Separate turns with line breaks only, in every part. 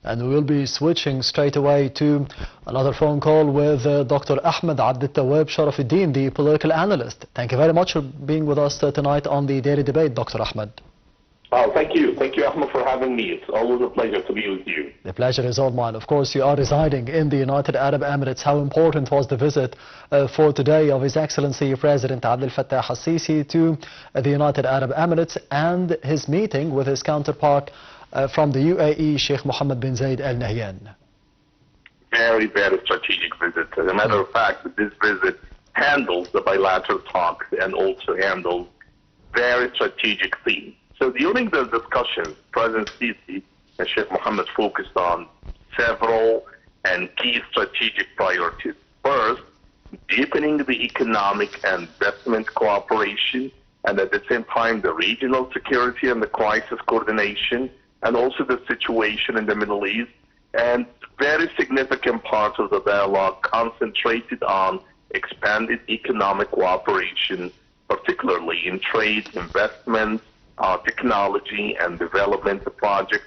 And we will be switching straight away to another phone call with Dr. Ahmed Sharaf, the political analyst. Thank you very much for being with us tonight on the Daily Debate, Dr. Ahmed.
Oh, thank you. Thank you, Ahmed, for having me. It's always a pleasure to be with you.
The pleasure is all mine. Of course, you are residing in the United Arab Emirates. How important was the visit for today of His Excellency President Abdel Fattah al-Sisi to the United Arab Emirates and his meeting with his counterpart from the UAE, Sheikh Mohammed bin Zayed Al Nahyan?
Very, very strategic visit. As a matter of fact, this visit handles the bilateral talks and also handles very strategic themes. So during the discussion, President Sisi and Sheikh Mohammed focused on several and key strategic priorities. First, deepening the economic and investment cooperation, and at the same time the regional security and the crisis coordination, and also the situation in the Middle East. And very significant parts of the dialogue concentrated on expanded economic cooperation, particularly in trade, investment, technology, and development projects.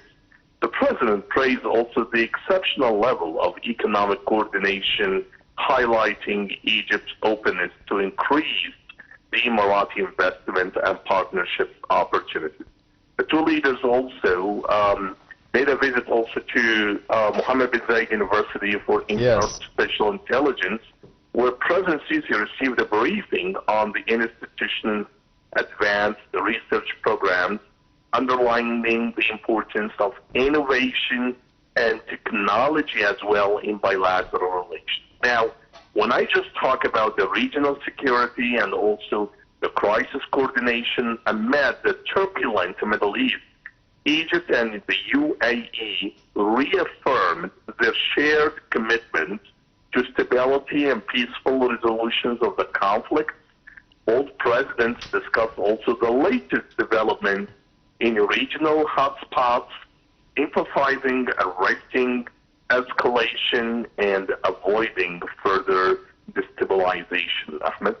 The President praised also the exceptional level of economic coordination, highlighting Egypt's openness to increase the Emirati investment and partnership opportunities. The two leaders also made a visit also to Mohammed bin Zayed University for Artificial Intelligence, where President Sisi received a briefing on the institution's advanced research programs, underlining the importance of innovation and technology as well in bilateral relations. Now, when I just talk about the regional security and also the crisis coordination amid the turbulent Middle East, Egypt and the UAE reaffirmed their shared commitment to stability and peaceful resolutions of the conflict. Both presidents discussed also the latest developments in regional hotspots, emphasizing arresting escalation and avoiding further destabilization. Ahmed?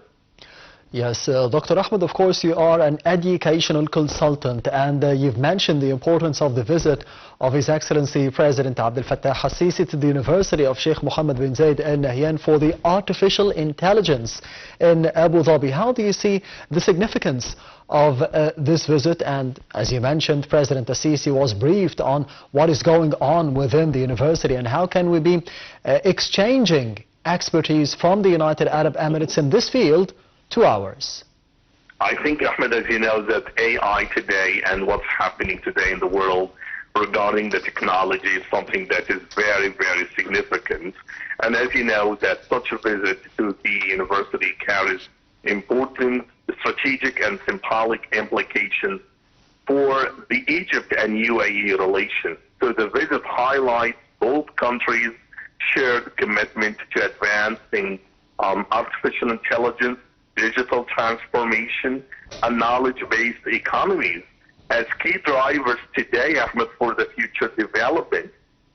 Yes, Dr. Ahmed, of course, you are an educational consultant, and you've mentioned the importance of the visit of His Excellency President Abdel Fattah al-Sisi to the University of Sheikh Mohammed bin Zayed Al Nahyan for the artificial intelligence in Abu Dhabi. How do you see the significance of this visit? And as you mentioned, President al-Sisi was briefed on what is going on within the university, and how can we be exchanging expertise from the United Arab Emirates in this field to ours?
I think, Ahmed, as you know, that AI today and what's happening today in the world regarding the technology is something that is very, very significant. And as you know, that such a visit to the university carries important strategic and symbolic implications for the Egypt and UAE relations. So the visit highlights both countries' shared commitment to advancing artificial intelligence, digital transformation, and knowledge-based economies as key drivers today, Ahmed, for the future development.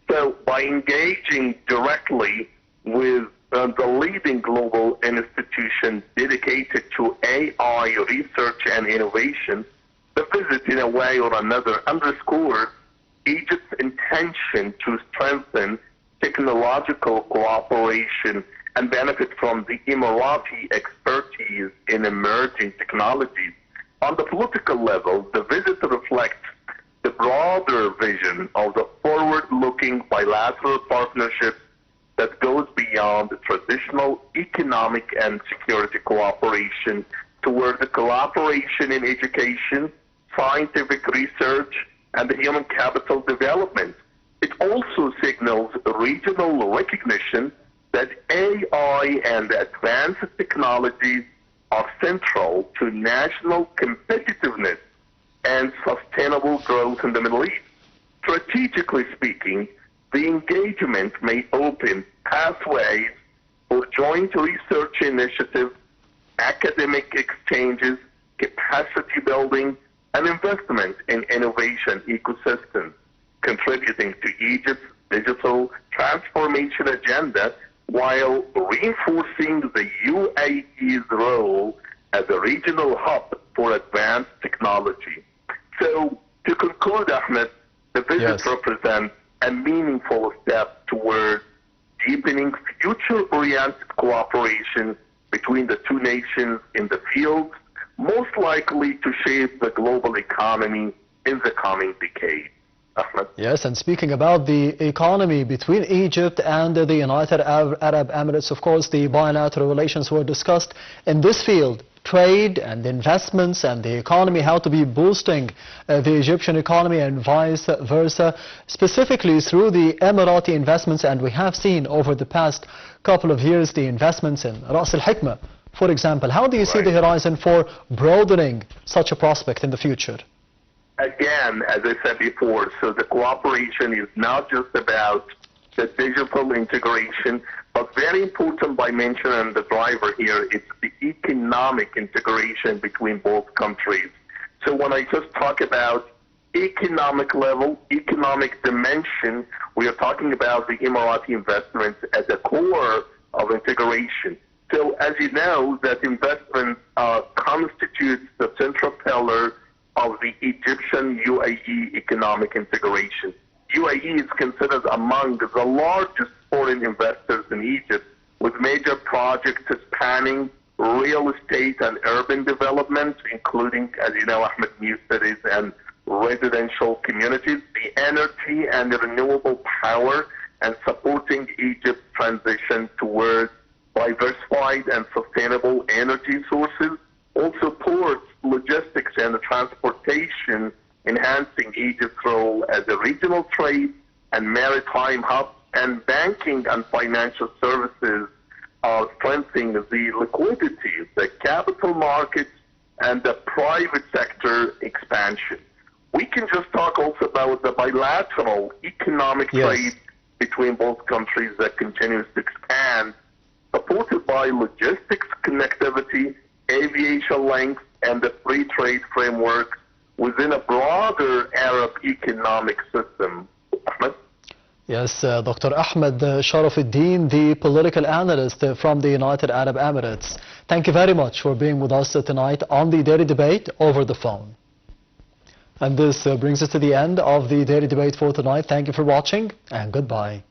So by engaging directly with the leading global institution dedicated to AI research and innovation, the visit in a way or another underscores Egypt's intention to strengthen technological cooperation and benefit from the Emirati expertise in emerging technologies. On the political level, the visit reflects the broader vision of the forward-looking bilateral partnership that goes beyond the traditional economic and security cooperation toward the collaboration in education, scientific research, and human capital development. It also signals regional recognition that AI and advanced technologies are central to national competitiveness and sustainable growth in the Middle East. Strategically speaking, the engagement may open pathways for joint research initiatives, academic exchanges, capacity building, and investment in innovation ecosystems, contributing to Egypt's digital transformation agenda while reinforcing the UAE's role as a regional hub for advanced technology. So, to conclude, Ahmed, the visit represents a meaningful step toward deepening future-oriented cooperation between the two nations in the field, most likely to shape the global economy in the coming decade. Ahmed.
Yes, and speaking about the economy between Egypt and the United Arab Emirates, of course, the bilateral relations were discussed in this field. Trade and investments and the economy, how to be boosting the Egyptian economy and vice versa, specifically through the Emirati investments. And we have seen over the past couple of years the investments in Ras Al Hikmah, for example. How do you see the horizon for broadening such a prospect in the future?
Again, as I said before, so the cooperation is not just about the digital integration, but very important by mentioning the driver here, it's the economic integration between both countries. So when I just talk about economic level, economic dimension, we are talking about the Emirati investments at the core of integration. So as you know, that investment constitutes the central pillar of the Egyptian-UAE economic integration. UAE is considered among the largest foreign investors in Egypt, with major projects spanning real estate and urban development, including, as you know, Ahmed, new cities and residential communities, the energy and the renewable power, and supporting Egypt's transition towards diversified and sustainable energy sources. Also ports, logistics, and transportation, enhancing Egypt's role as a regional trade and maritime hub, and banking and financial services are strengthening the liquidity, the capital markets, and the private sector expansion. We can just talk also about the bilateral economic trade between both countries that continues to expand, supported by logistics connectivity, aviation links, and the free trade framework within a broader Arab economic system. Ahmed?
Yes, Dr. Ahmed Sharaf, the political analyst from the United Arab Emirates. Thank you very much for being with us tonight on the Daily Debate over the phone. And this brings us to the end of the Daily Debate for tonight. Thank you for watching, and goodbye.